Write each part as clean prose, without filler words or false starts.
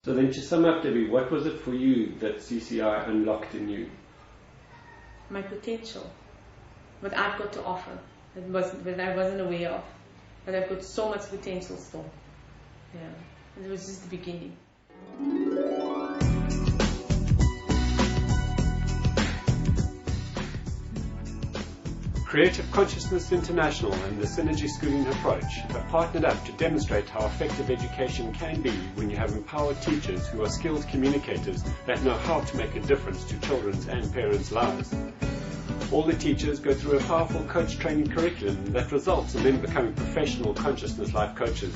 So then to sum up, Debbie, what was it for you that CCI unlocked in you? My potential, what I've got to offer, that I wasn't aware of, but I've got so much potential still. Yeah, it was just the beginning. Creative Consciousness International and the Synergy Schooling Approach have partnered up to demonstrate how effective education can be when you have empowered teachers who are skilled communicators that know how to make a difference to children's and parents' lives. All the teachers go through a powerful coach training curriculum that results in them becoming professional consciousness life coaches.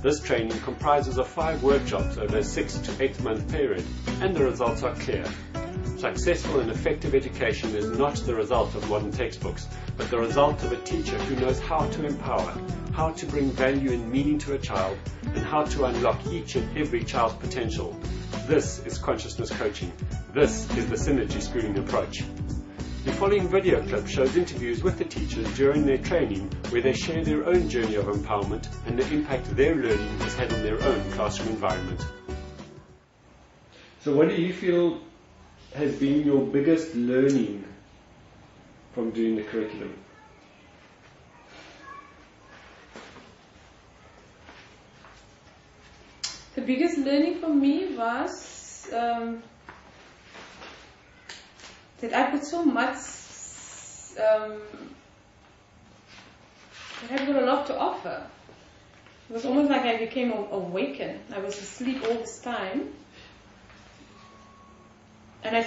This training comprises of 5 workshops over a 6 to 8 month period, and the results are clear. Successful and effective education is not the result of modern textbooks, but the result of a teacher who knows how to empower, how to bring value and meaning to a child, and how to unlock each and every child's potential. This is consciousness coaching. This is the Synergy Schooling Approach. The following video clip shows interviews with the teachers during their training where they share their own journey of empowerment and the impact their learning has had on their own classroom environment. So what do you feel has been your biggest learning from doing the curriculum? The biggest learning for me was that I put so much, that I've got a lot to offer. It was almost like I became awakened. I was asleep all this time. And I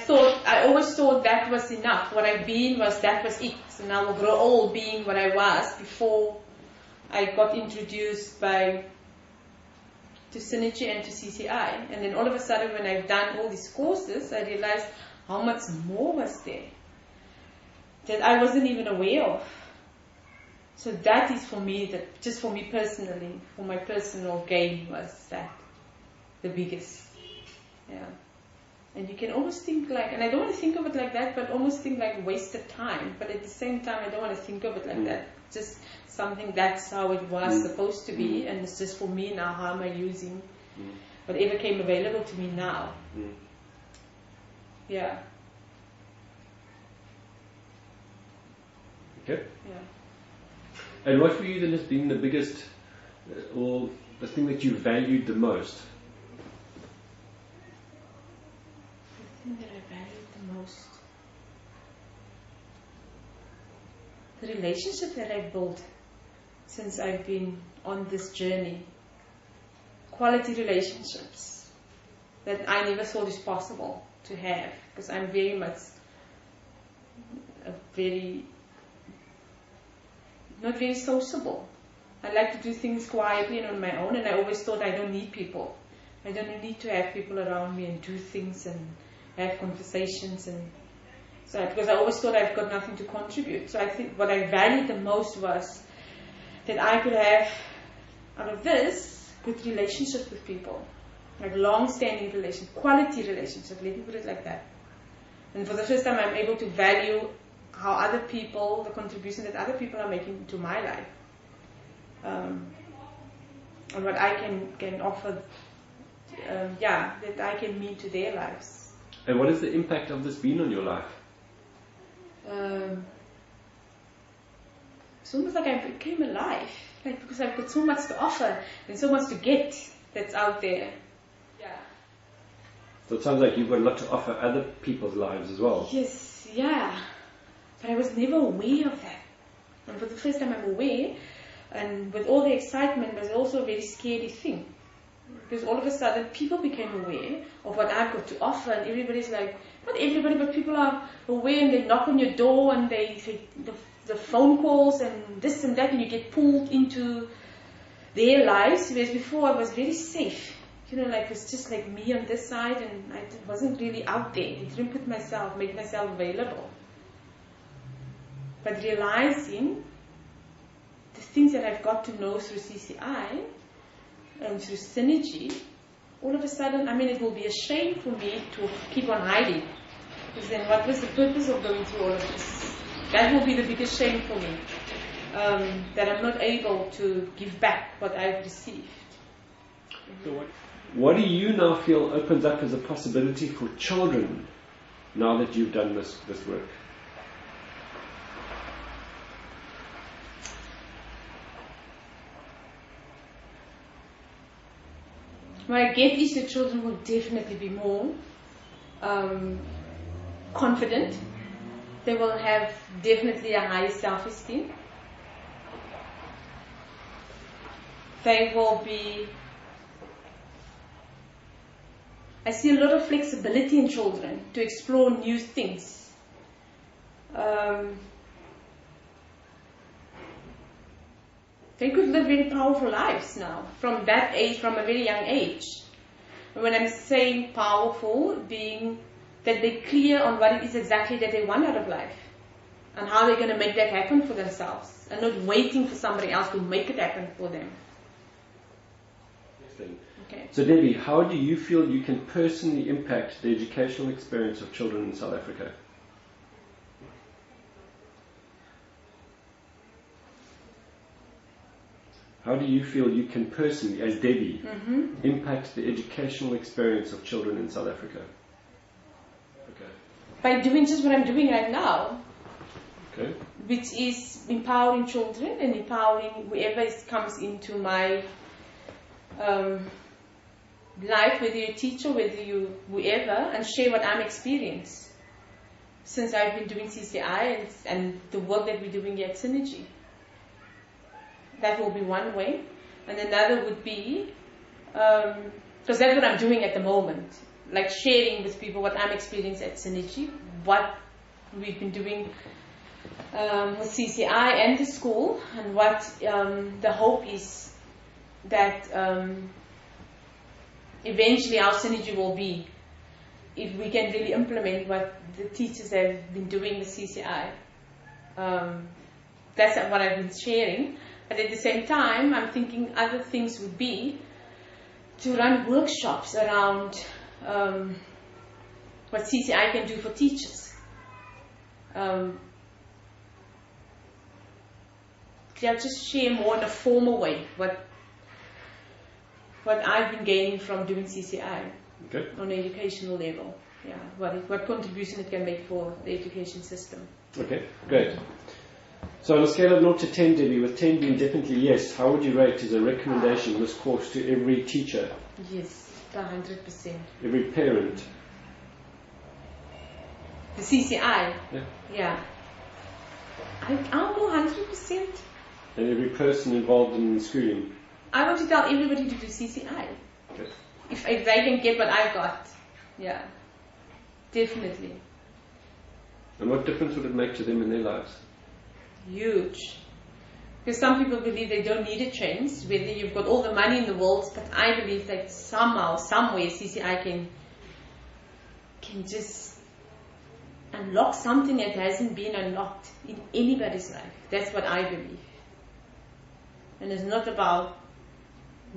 always thought that was enough. What I've been that was it. So now I'll grow old being what I was before I got introduced to Synergy and to CCI. And then all of a sudden when I've done all these courses, I realized how much more was there that I wasn't even aware of. So that is for me, just for me personally, for my personal gain was that the biggest. Yeah. And you can almost think like, and I don't want to think of it like that, but almost think like wasted time. But at the same time, I don't want to think of it like that. Just something that's how it was supposed to be, and it's just for me now, how am I using whatever came available to me now. Yeah. Okay. Yeah. And what for you then has been the biggest, or the thing that you valued the most? The thing that I valued the most, the relationship that I built since I've been on this journey. Quality relationships that I never thought is possible to have, because I'm very much not very sociable. I like to do things quietly and on my own, and I always thought I don't need people. I don't need to have people around me and do things and have conversations, and so because I always thought I've got nothing to contribute. So I think what I valued the most was that I could have out of this good relationships with people, like long-standing relationship, quality relationship. Let me put it like that. And for the first time, I'm able to value how other people, the contribution that other people are making to my life, and what I can offer. That I can mean to their lives. And what has the impact of this been on your life? It's almost like I became alive, like because I've got so much to offer and so much to get that's out there. Yeah. So it sounds like you've got a lot to offer other people's lives as well. Yes, yeah. But I was never aware of that. And for the first time I'm aware, and with all the excitement, there's also a very scary thing. Because all of a sudden people became aware of what I've got to offer, and everybody's like, not everybody, but people are aware, and they knock on your door and they the phone calls and this and that, and you get pulled into their lives. Whereas before I was very safe. Like it was just like me on this side, and I wasn't really out there. I didn't make myself available. But realizing the things that I've got to know through CCI and through Synergy, all of a sudden, it will be a shame for me to keep on hiding. Because then what was the purpose of going through all of this? That will be the biggest shame for me. That I'm not able to give back what I've received. So What do you now feel opens up as a possibility for children now that you've done this work? What I get is the children will definitely be more confident. They will have definitely a higher self-esteem. They will be... I see a lot of flexibility in children to explore new things. They could live very powerful lives now, from that age, from a very young age. And when I'm saying powerful, being that they're clear on what it is exactly that they want out of life, and how they're going to make that happen for themselves, and not waiting for somebody else to make it happen for them. Okay. So Debbie, how do you feel you can personally impact the educational experience of children in South Africa? How do you feel you can personally, as Debbie, impact the educational experience of children in South Africa? Okay. By doing just what I'm doing right now, okay, which is empowering children and empowering whoever comes into my life, whether you're a teacher, whether you whoever, and share what I'm experiencing since I've been doing CCI and the work that we're doing here at Synergy. That will be one way. And another would be, because that's what I'm doing at the moment, like sharing with people what I'm experiencing at Synergy, what we've been doing with CCI and the school, and what the hope is that eventually our Synergy will be, if we can really implement what the teachers have been doing with CCI. That's what I've been sharing. But at the same time, I'm thinking other things would be to run workshops around what CCI can do for teachers. Just share more in a formal way what I've been gaining from doing CCI on an educational level. Yeah, what contribution it can make for the education system. Okay, great. So on a scale of 0 to 10, Debbie, with 10 being definitely yes, how would you rate as a recommendation this course to every teacher? Yes, 100%. Every parent? The CCI? Yeah. I'll go 100%. And every person involved in schooling? I want to tell everybody to do CCI. Okay. If they can get what I got. Yeah, definitely. And what difference would it make to them in their lives? Huge. Because some people believe they don't need a change, whether you've got all the money in the world, but I believe that somehow, somewhere, CCI can just unlock something that hasn't been unlocked in anybody's life. That's what I believe. And it's not about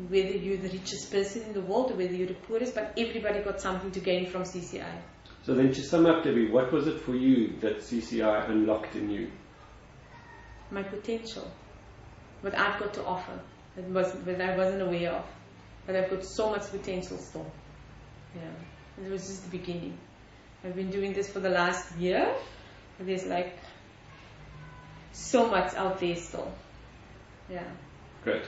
whether you're the richest person in the world or whether you're the poorest, but everybody got something to gain from CCI. So then to sum up, Debbie, what was it for you that CCI unlocked in you? My potential, what I've got to offer, that I wasn't aware of, but I've got so much potential still. Yeah, it was just the beginning. I've been doing this for the last year, but there's like so much out there still. Yeah. Great.